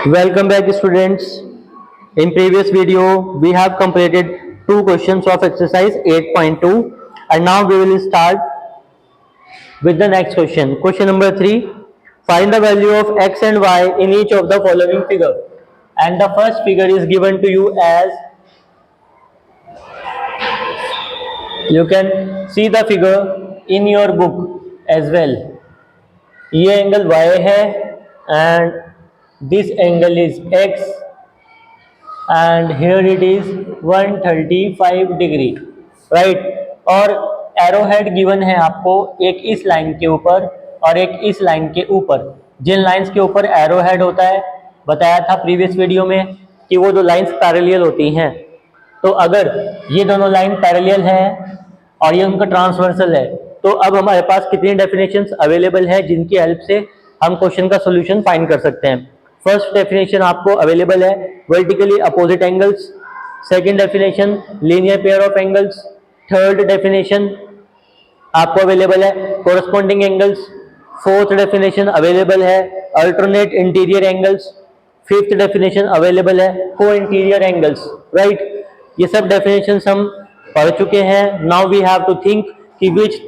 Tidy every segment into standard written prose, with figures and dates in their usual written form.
Welcome back students. In previous video we have completed two questions of exercise 8.2 and now we will start with the next question. Question number 3. Find the value of x and y in each of the following figure. And the first figure is given to you as, you can see the figure in your book as well. ये angle y है and this angle is x and here it is 135 degree, right. और arrow head given है आपको, एक इस line के ऊपर और एक इस लाइन के ऊपर। जिन लाइंस के ऊपर एरो हेड होता है, बताया था प्रीवियस वीडियो में कि वो दो लाइंस पैरेलल होती हैं। तो अगर ये दोनों लाइन पैरेलल हैं और ये उनका ट्रांसवर्सल है, तो अब हमारे पास कितनी डेफिनेशंस अवेलेबल है जिनकी हेल्प से हम क्वेश्चन का सोल्यूशन फाइंड कर सकते हैं। फर्स्ट डेफिनेशन आपको अवेलेबल है vertically opposite angles, second definition linear pair of angles, third definition आपको अवेलेबल है corresponding angles, fourth definition available है alternate interior angles, fifth definition available है को इंटीरियर एंगल्स, राइट। ये सब डेफिनेशंस हम पढ़ चुके हैं। Now we have to think कि which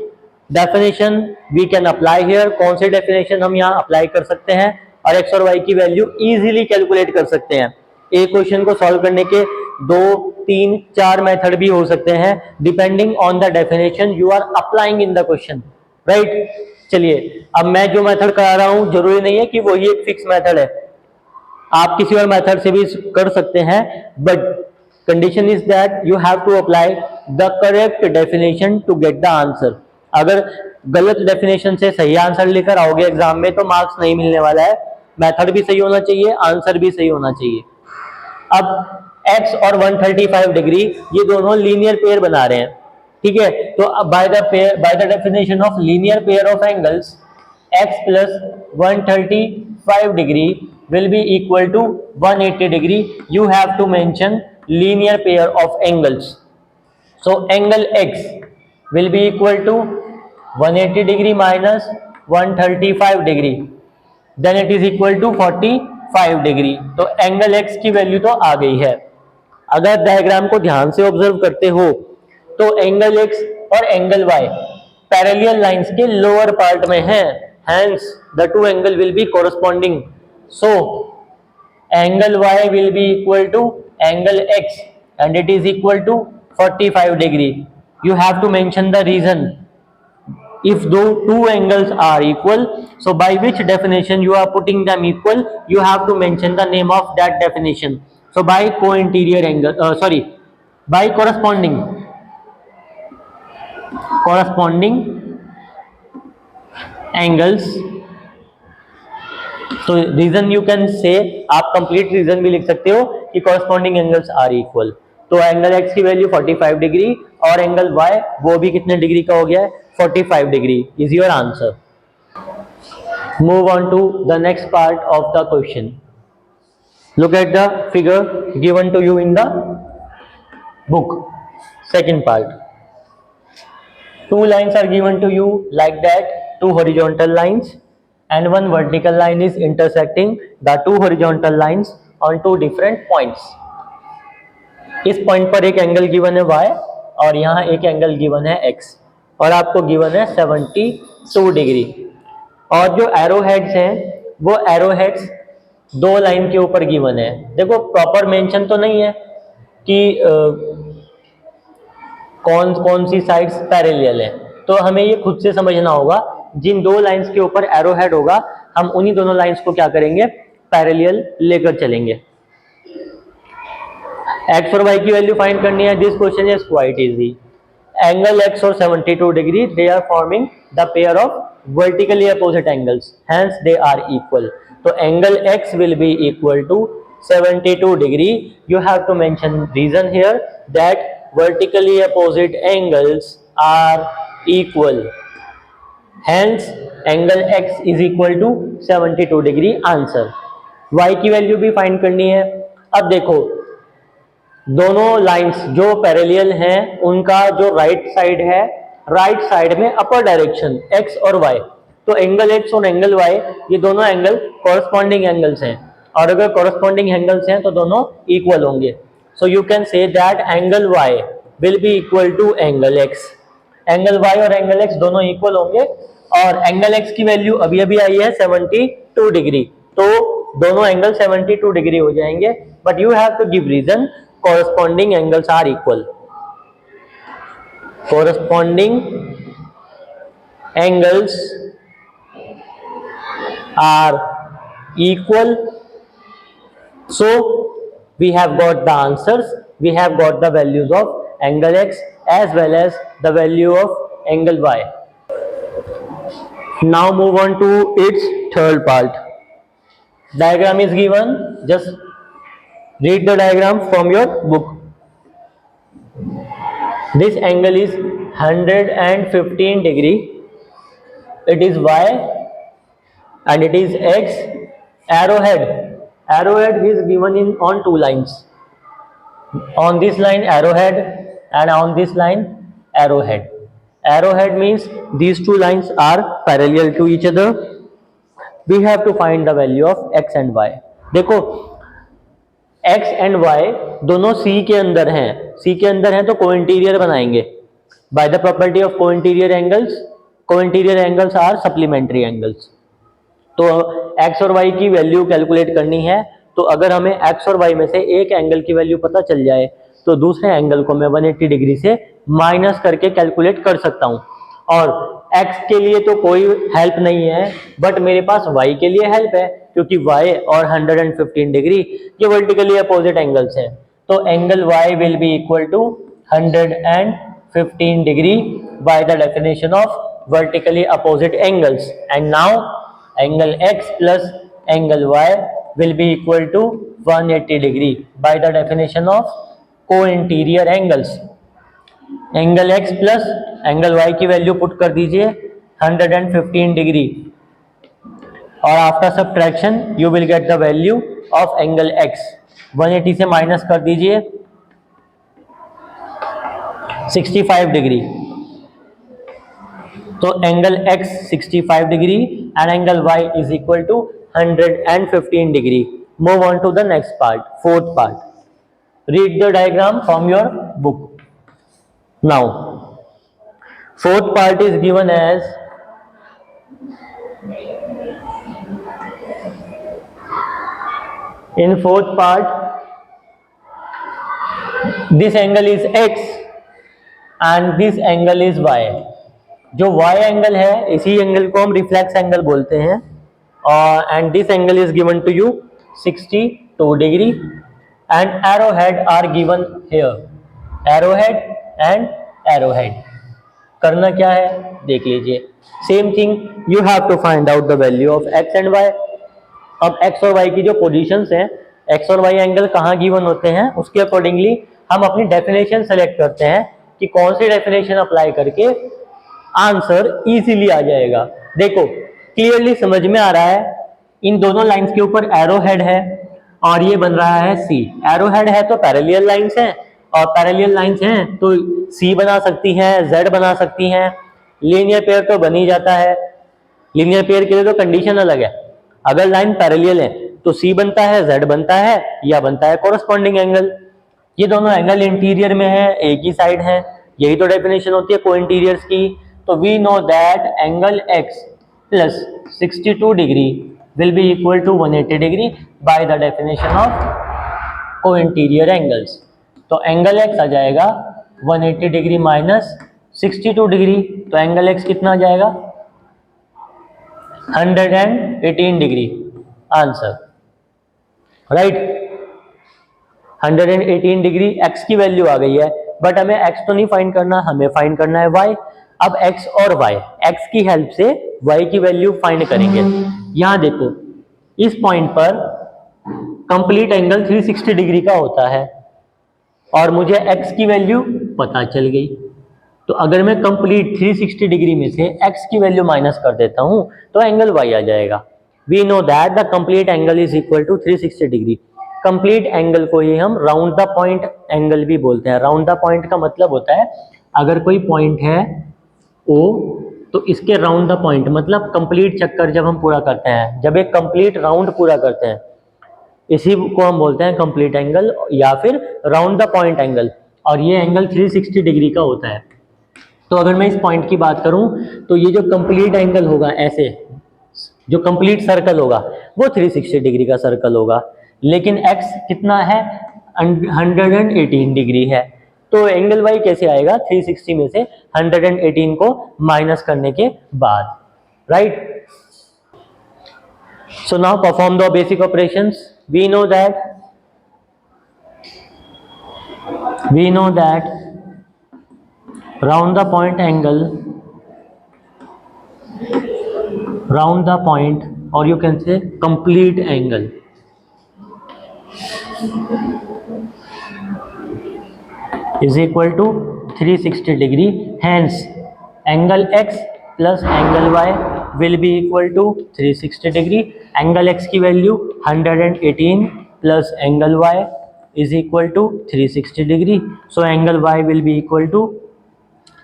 definition we can apply here, कौन से डेफिनेशन हम यहाँ अप्लाई कर सकते हैं और एक्स और वाई की वैल्यू इजीली कैलकुलेट कर सकते हैं। एक क्वेश्चन को सॉल्व करने के 2, 3, 4 मेथड भी हो सकते हैं depending on the definition you are applying in the question, right. चलिए, अब मैं जो मेथड करा रहा हूं जरूरी नहीं है कि वही एक फिक्स मेथड है, आप किसी और मेथड से भी कर सकते हैं, but condition is that you have to apply the correct definition to get the answer. अगर गलत डेफिनेशन से सही आंसर लेकर आओगे एग्जाम में तो मार्क्स नहीं मिलने वाला है। मेथड भी सही होना चाहिए, आंसर भी सही होना चाहिए। अब x और 135 डिग्री ये दोनों लीनियर पेयर बना रहे हैं, ठीक है। तो अब bye the definition of linear pair of angles x plus 135 degree will be equal to 180 degree. You have to mention linear pair of angles. So angle x will be equal to 180 degree minus 135 degree. Then it is equal to 45 degree. तो angle x की value तो आ गई है। अगर diagram को ध्यान से observe करते हो तो एंगल x और एंगल y पैरेलल लाइंस के लोअर पार्ट में हैं, hence the two angle will be corresponding. So angle y will be equal to angle x and it is equal to 45 degree. You have to mention the reason. If though two angles are equal, so by which definition you are putting them equal, you have to mention the name of that definition. So by co-interior angle, by corresponding angles. तो reason you can से, आप complete reason भी लिख सकते हो कि corresponding angles are equal. तो angle x की वैल्यू 45 डिग्री और एंगल y वो भी कितने डिग्री का हो गया है, 45 degree is your answer. Move on to the next part of the question. Look at the figure given to you in the book. Second part, two lines are given to you like that, two horizontal lines and one vertical line is intersecting the two horizontal lines on two different points. इस point पर एक angle given है y और यहाँ एक angle given है x और आपको गिवन है 72 डिग्री। और जो एरो हेड्स हैं वो एरो हेड्स दो लाइन के ऊपर गिवन है। देखो प्रॉपर मेंशन तो नहीं है कि कौन कौन सी साइड्स पैरेलल है, तो हमें ये खुद से समझना होगा। जिन दो लाइंस के ऊपर एरो हेड होगा हम उन्हीं दोनों लाइंस को क्या करेंगे, पैरेलल लेकर चलेंगे। एक्स और वाई की वैल्यू फाइंड करनी है। This question is quite easy. Angle x और 72 degree, they are forming the pair of vertically opposite angles, hence they are equal. तो angle x will be equal to 72 degree. You have to mention reason here that vertically opposite angles are equal, hence angle x is equal to 72 degree answer। y की value भी find करनी है। अब देखो दोनों lines जो parallel हैं उनका जो राइट साइड है, राइट साइड में अपर डायरेक्शन x और y, तो एंगल x और एंगल y ये दोनों एंगल कॉरस्पॉन्डिंग एंगल्स हैं और अगर कॉरस्पॉन्डिंग एंगल्स हैं तो दोनों इक्वल होंगे। So you can say that angle y will be equal to angle x. Angle y और एंगल एक्स दोनों इक्वल होंगे और एंगल एक्स की वैल्यू अभी अभी आई है 72 डिग्री, तो दोनों एंगल 72 डिग्री हो जाएंगे। But you have to give reason corresponding angles are equal. Corresponding angles are equal, so we have got the answers, we have got the values of angle x as well as the value of angle y. Now move on to its third part. Diagram is given, just read the diagram from your book. This angle is 115 degree, it is y and it is x. Arrowhead is given in on two lines, on this line arrowhead and on this line arrowhead means these two lines are parallel to each other. We have to find the value of x and y. देखो x and y दोनों c के अंदर हैं तो co-interior बनाएंगे by the property of co-interior angles are supplementary angles. तो x और y की वैल्यू कैलकुलेट करनी है, तो अगर हमें x और y में से एक एंगल की वैल्यू पता चल जाए तो दूसरे एंगल को मैं 180 डिग्री से माइनस करके कैलकुलेट कर सकता हूं। और x के लिए तो कोई हेल्प नहीं है, बट मेरे पास y के लिए हेल्प है, क्योंकि y और 115 डिग्री ये वर्टिकली अपोजिट एंगल्स हैं। तो angle y will be equal to 115 degree by the definition of vertically opposite angles. And now angle x plus angle y will be equal to 180 degree by the definition of co-interior angles. Angle x plus angle y की value put कर दीजिए 115 degree और after subtraction you will get the value of angle x। 180 से minus कर दीजिए 65 degree, तो angle x 65 degree and angle y is equal to 115 degree. Move on to the next part, fourth part. Read the diagram from your book. Now fourth part is given as in fourth part this angle is x and this angle is y। जो y angle है इसी angle को हम reflex angle बोलते हैं और and this angle is given to you 62 degree and arrowhead are given here. Arrowhead and arrowhead करना क्या है देख लीजिए। Same thing you have to find out the value of x and y। अब x और y की जो positions हैं, x और y एंगल कहाँ गिवन होते हैं, उसके अकॉर्डिंगली हम अपनी डेफिनेशन सेलेक्ट करते हैं कि कौन सी डेफिनेशन अप्लाई करके आंसर इजीली आ जाएगा। देखो क्लियरली समझ में आ रहा है, इन दोनों लाइंस के ऊपर एरो हेड है और ये बन रहा है सी। एरो हेड है तो पैरेलल लाइंस हैं और पैरेलल लाइंस हैं तो सी बना सकती हैं, जेड बना सकती हैं। लीनियर पेयर तो बन ही जाता है। लीनियर पेयर के लिए तो कंडीशन अलग है, अगर लाइन पैरेलल है तो सी बनता है, जेड बनता है या बनता है कॉरस्पॉन्डिंग एंगल। ये दोनों एंगल इंटीरियर में है, एक ही साइड है, यही तो डेफिनेशन होती है को इंटीरियर्स की। तो we know that angle x plus 62 degree will be equal to 180 degree by the definition of को इंटीरियर एंगल्स। तो एंगल x आ जाएगा 180 डिग्री माइनस 62 डिग्री, तो एंगल x कितना आ जाएगा 118 degree. Answer right 118 degree x की वैल्यू आ गई है, बट हमें x तो नहीं फाइंड करना, हमें फाइंड करना है y। अब x और y, x की हेल्प से y की वैल्यू फाइंड करेंगे। यहां देखो इस पॉइंट पर कंप्लीट एंगल 360 डिग्री का होता है और मुझे x की वैल्यू पता चल गई, तो अगर मैं कंप्लीट 360 डिग्री में से x की वैल्यू माइनस कर देता हूं तो एंगल y आ जाएगा। We know that the complete angle is equal to 360 degree. Complete angle को ही हम राउंड द पॉइंट एंगल भी बोलते हैं। राउंड द पॉइंट का मतलब होता है अगर कोई पॉइंट है O तो इसके राउंड द पॉइंट मतलब कंप्लीट चक्कर जब हम पूरा करते हैं, जब एक कंप्लीट राउंड पूरा करते हैं इसी को हम बोलते हैं कंप्लीट एंगल या फिर राउंड द पॉइंट एंगल, और ये एंगल 360 डिग्री का होता है। तो अगर मैं इस पॉइंट की बात करूं तो ये जो कंप्लीट एंगल होगा, ऐसे जो कंप्लीट सर्कल होगा वो 360 डिग्री का सर्कल होगा, लेकिन x कितना है, 118 डिग्री है। तो एंगल y कैसे आएगा, 360 में से 118 को माइनस करने के बाद, right. So now perform the basic operations. We know that round the point angle, round the point, or you can say complete angle, is equal to 360 degree. Hence angle x plus angle y will be equal to 360 degree. Angle x की value 118 plus angle y is equal to 360 degree. So angle y will be equal to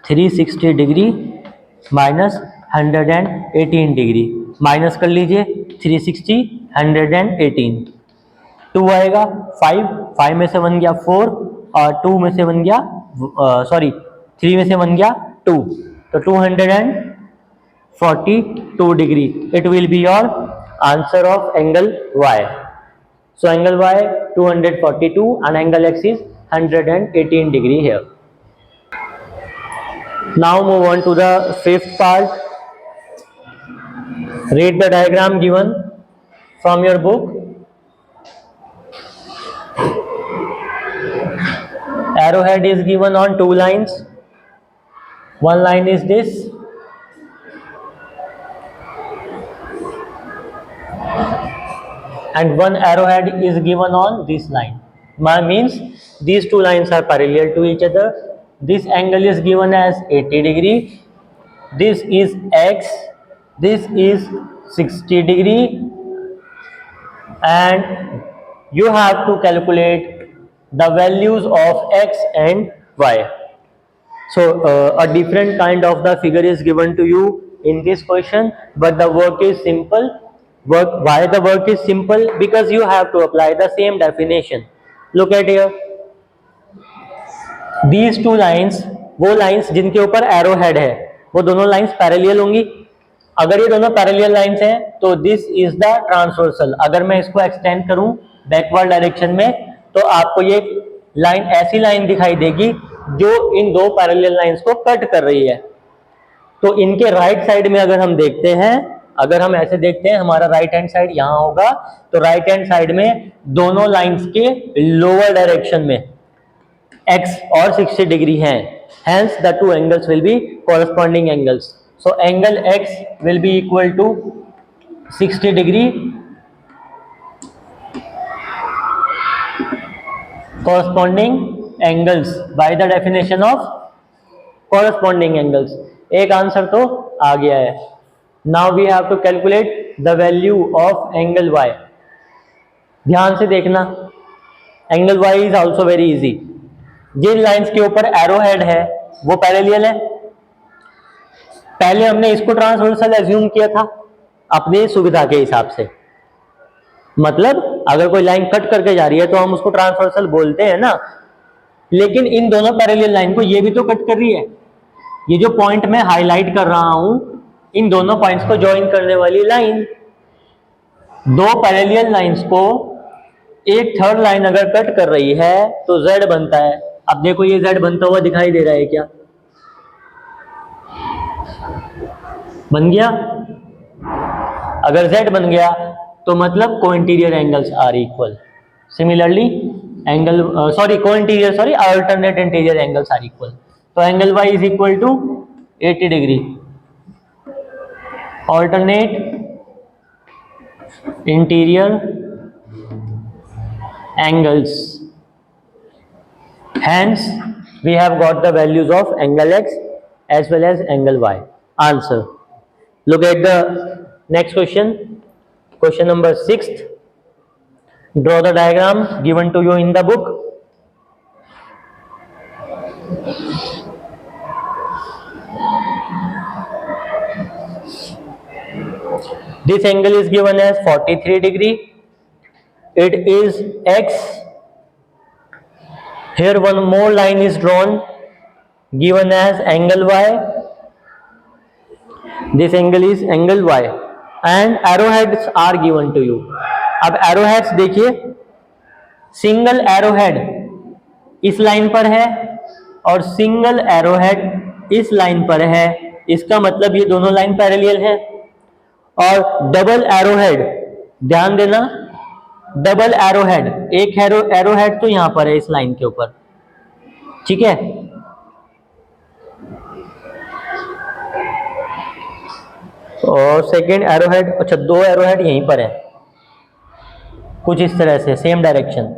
360 degree minus 118 degree, minus कर लीजिए 360 118, 2 आएगा, 5 में से 1 गया 4 और 2 में से 1 गया 3 में से 1 गया 2, तो 242 degree. It will be your answer of angle y. So angle y 242 and angle x is 118 degree here. Now move on to the fifth part. Read the diagram given from your book. Arrowhead is given on two lines. One line is this, and one arrowhead is given on this line. Means these two lines are parallel to each other. This angle is given as 80 degree. This is x. This is 60 degree, and you have to calculate the values of x and y. So a different kind of the figure is given to you in this question, but the work is simple. Why the work is simple? Because you have to apply the same definition. Look at here. These two lines, वो lines जिनके ऊपर arrow head है, वो दोनों lines parallel होंगी. अगर ये दोनों parallel lines हैं तो this is the transversal. अगर मैं इसको extend करूं backward direction में तो आपको ये line ऐसी line दिखाई देगी जो इन दो पैरेलल लाइंस को कट कर रही है. तो इनके राइट साइड में अगर हम देखते हैं, अगर हम ऐसे देखते हैं, हमारा राइट हैंड साइड यहां होगा, तो राइट हैंड साइड में दोनों लाइंस के लोअर डायरेक्शन में x और 60 डिग्री हैं. Hence the two angles will be corresponding angles. So angle x will be equal to 60 degree corresponding angles by the definition of corresponding angles. एक answer तो आ गया है. Now we have to calculate the value of angle y. ध्यान से देखना, angle y is also very easy. जिन lines के ऊपर एरो हेड है वो पैरेलल है. पहले हमने इसको ट्रांसवर्सल एज्यूम किया था अपनी सुविधा के हिसाब से. मतलब अगर कोई लाइन कट करके जा रही है तो हम उसको ट्रांसवर्सल बोलते हैं ना, लेकिन इन दोनों पैरेलल लाइन को ये भी तो कट कर रही है. ये जो पॉइंट मैं हाईलाइट कर रहा हूं, इन दोनों पॉइंट्स को ज्वाइन करने वाली लाइन, दो पैरेलल लाइंस को एक थर्ड लाइन अगर कट कर रही है तो Z बनता है. अब देखो ये Z बनता हुआ दिखाई दे रहा है क्या? बन गया. अगर Z बन गया तो मतलब co-interior angles are equal. Similarly alternate interior angles are equal. तो angle y is equal to 80 degree. Alternate interior angles. Hence, we have got the values of angle x as well as angle y. Answer. Look at the next question. Question number 6. Draw the diagram given to you in the book. This angle is given as 43 degree. it is x. Here one more line is drawn given as angle y. This angle is angle y and arrowheads are given to you. अब arrowheads देखिए, single arrowhead इस line पर है और single arrowhead इस line पर है, इसका मतलब ये दोनों लाइन पैरेलल है। और डबल एरोहेड, ध्यान देना, डबल एरोहेड, एक एरोहेड तो यहां पर है इस लाइन के ऊपर, ठीक है। और सेकेंड एरोहेड, अच्छा दो एरोहेड यहीं पर है, कुछ इस तरह से सेम डायरेक्शन।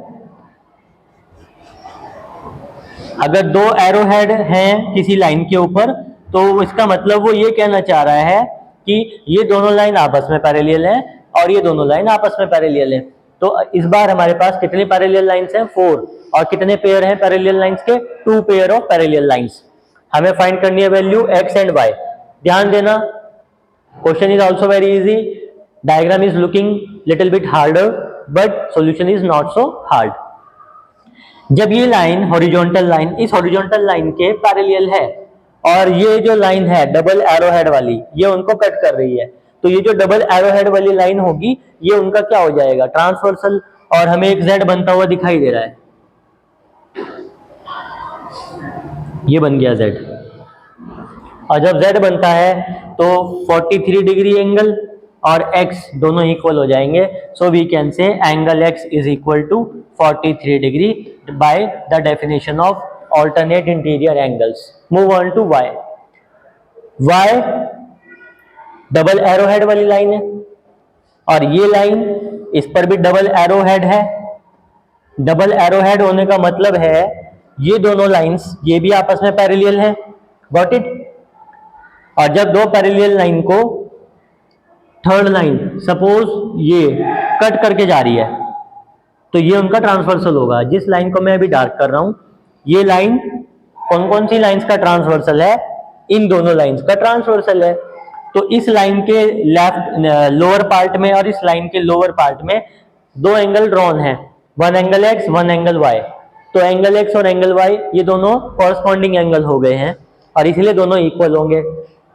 अगर दो एरोहेड हैं किसी लाइन के ऊपर तो इसका मतलब वो ये कहना चाह रहा है कि ये दोनों लाइन आपस में पैरेलल है और ये दोनों लाइन आपस में पैरेलल है। तो इस बार हमारे पास कितनी पैरेलल लाइंस हैं? 4। और कितने पेयर हैं पैरेलल लाइंस के? 2 पेयर ऑफ पैरेलल लाइंस। हमें फाइंड करनी है वैल्यू x एंड y। ध्यान देना, question is also very easy, diagram is looking little bit harder but solution is not so hard. जब ये लाइन हॉरिजॉन्टल लाइन इस horizontal line के parallel है और ये जो लाइन है डबल एरोहेड वाली ये उनको कट कर रही है, तो ये जो डबल एरोहेड वाली लाइन होगी ये उनका क्या हो जाएगा? ट्रांसवर्सल। और हमें एक z बनता हुआ दिखाई दे रहा है, ये बन गया z। और जब z बनता है तो 43 डिग्री एंगल और x दोनों इक्वल हो जाएंगे। So we can say angle x is equal to 43 degree by the definition of alternate interior angles. Move on to y. y double arrowhead वाली लाइन है और ये लाइन इस पर भी डबल एरोहेड है। डबल एरोहेड होने का मतलब है ये दोनों लाइंस ये भी आपस में पैरेलल है। Got it? और जब दो पैरेलल लाइन को थर्ड लाइन सपोज ये कट करके जा रही है तो ये उनका ट्रांसवर्सल होगा। जिस लाइन को मैं अभी डार्क कर रहा हूं ये लाइन कौन कौन सी लाइंस का ट्रांसवर्सल है? इन दोनों लाइंस का ट्रांसवर्सल है। तो इस लाइन के लेफ्ट लोअर पार्ट में और इस लाइन के लोअर पार्ट में दो एंगल ड्रॉन है, one angle x one angle y। तो एंगल x और एंगल y ये दोनों कॉरस्पॉन्डिंग एंगल हो गए हैं और इसलिए दोनों इक्वल होंगे।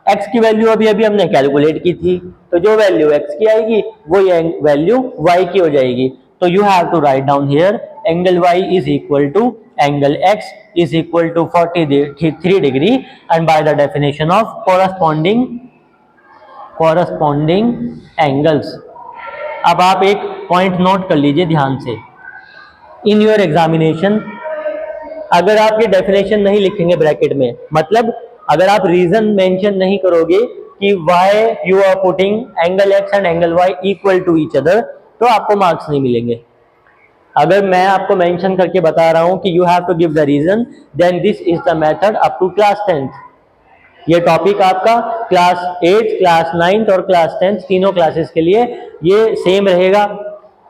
x की वैल्यू अभी अभी हमने कैलकुलेट की थी, तो जो वैल्यू x की आएगी वो ये वैल्यू y की हो जाएगी। तो you have to write down here angle y is equal to angle x is equal to 43 degree and by the definition of corresponding angles। अब आप एक पॉइंट नोट कर लीजिए ध्यान से, इन योर एग्जामिनेशन अगर आप ये डेफिनेशन नहीं लिखेंगे ब्रैकेट में, मतलब अगर आप रीजन मेंशन नहीं करोगे कि why you are putting angle x and angle y equal to each other, तो आपको मार्क्स नहीं मिलेंगे। अगर मैं आपको मेंशन करके बता रहा हूं कि you have to give the reason, then this is the method up to class 10th। ये टॉपिक आपका क्लास 8, क्लास 9 और क्लास 10 तीनों क्लासेस के लिए ये सेम रहेगा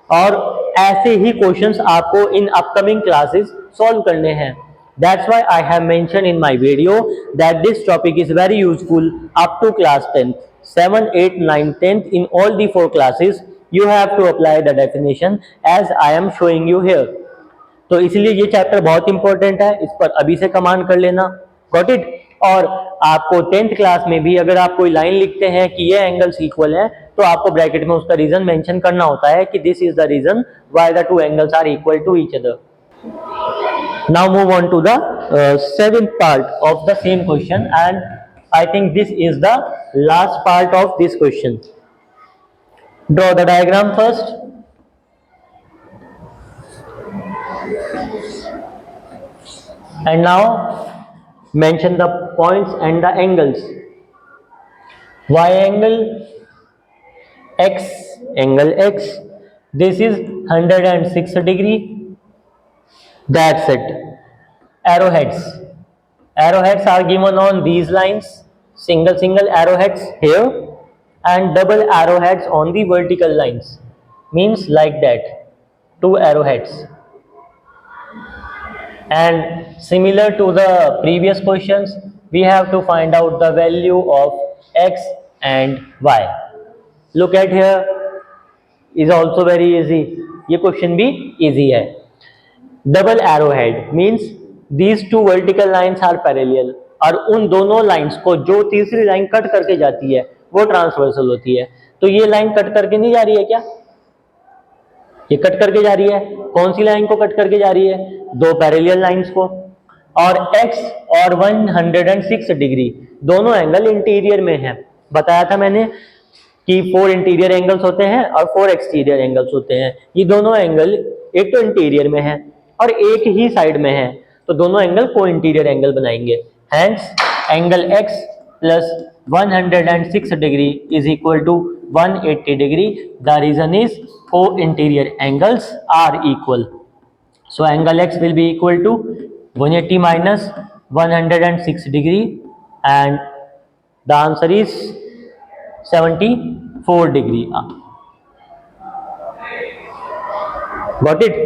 और ऐसे ही क्वेश्चंस आपको इन अपकमिंग क्लासेस सॉल्व करने हैं। That's why I have mention in my video that this topic is very useful up to class 10th, 7, 8, 9, 10th in all the 4 classes you have to apply the definition as I am showing you here। तो इसलिए ये chapter बहुत important है, इस पर अभी से command कर लेना। Got it? और आपको 10th क्लास में भी अगर आप कोई लाइन लिखते हैं कि ये एंगल्स इक्वल है तो आपको ब्रैकेट में उसका रीजन मेंशन करना होता है कि this is the reason why the two angles are equal to each other. Now move on to the 7th part of the same question and I think this is the last part of this question. Draw the diagram first. And now mention the points and the angles. Y angle x, angle x, this is 106 degree. That's it. Arrowheads. Arrowheads are given on these lines. Single arrowheads here. And double arrowheads on the vertical lines, means like that, 2 arrowheads। And similar to the previous questions we have to find out the value of x and y। Look at here, is also very easy। ये question भी easy है। Double arrow head means these two vertical lines are parallel, और उन दोनों lines को जो तीसरी line cut करके जाती है वो ट्रांसवर्सल होती है। तो ये लाइन कट करके नहीं जा रही है क्या? ये कट करके जा रही है। कौन सी लाइन को कट करके जा रही है? दो पैरेलल लाइंस को। और x और 106 डिग्री दोनों एंगल इंटीरियर में है। बताया था मैंने कि 4 इंटीरियर एंगल्स होते हैं और 4 एक्सटीरियर एंगल्स होते हैं। ये दोनों एंगल एक तो इंटीरियर में है और एक ही साइड में है, तो दोनों एंगल को इंटीरियर एंगल बनाएंगे। Hence angle x plus 106 degree is equal to 180 degree. The reason is 4 interior angles are equal. So angle x will be equal to 180 minus 106 degree, and the answer is 74 degree. Got it?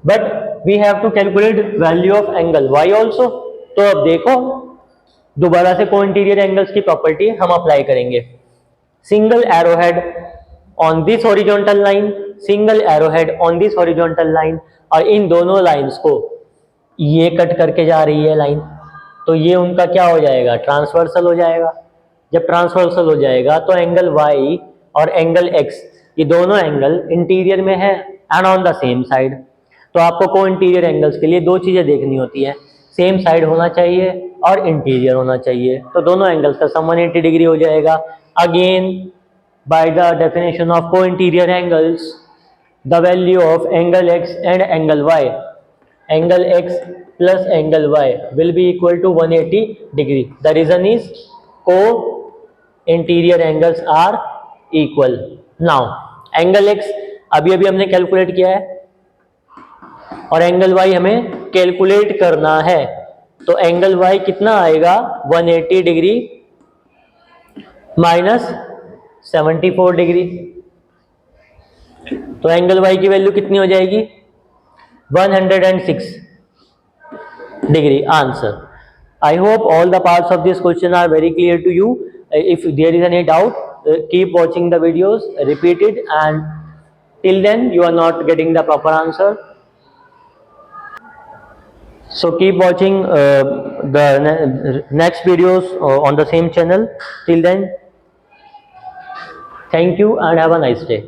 But we have to calculate value of angle y also. तो अब देखो दोबारा से को interior angles की property हम apply करेंगे। Single arrowhead on this horizontal line, single arrowhead on this horizontal line, और इन दोनों लाइंस को ये कट करके जा रही है लाइन, तो ये उनका क्या हो जाएगा? ट्रांसवर्सल हो जाएगा। जब ट्रांसवर्सल हो जाएगा तो एंगल y और एंगल x ये दोनों एंगल इंटीरियर में है and on the same side. तो आपको को इंटीरियर एंगल्स के लिए दो चीजें देखनी होती है, सेम साइड होना चाहिए और इंटीरियर होना चाहिए। तो दोनों एंगल्स का सम 180 डिग्री हो जाएगा। Again by the definition of को interior angles, the value of angle x and angle y, angle x plus angle y will be equal to 180 degree. The reason is co interior angles are equal. Now angle x अभी अभी हमने calculate किया है और angle y हमें calculate करना है। तो एंगल y कितना आएगा? 180 डिग्री माइनस 74 डिग्री। तो एंगल y की वैल्यू कितनी हो जाएगी? 106 degree. Answer. I hope all the parts of this question are very clear to you. If there is any doubt, keep watching the videos, repeat it, and till then you are not getting the proper answer. So keep watching the next videos on the same channel. Till then, thank you and have a nice day.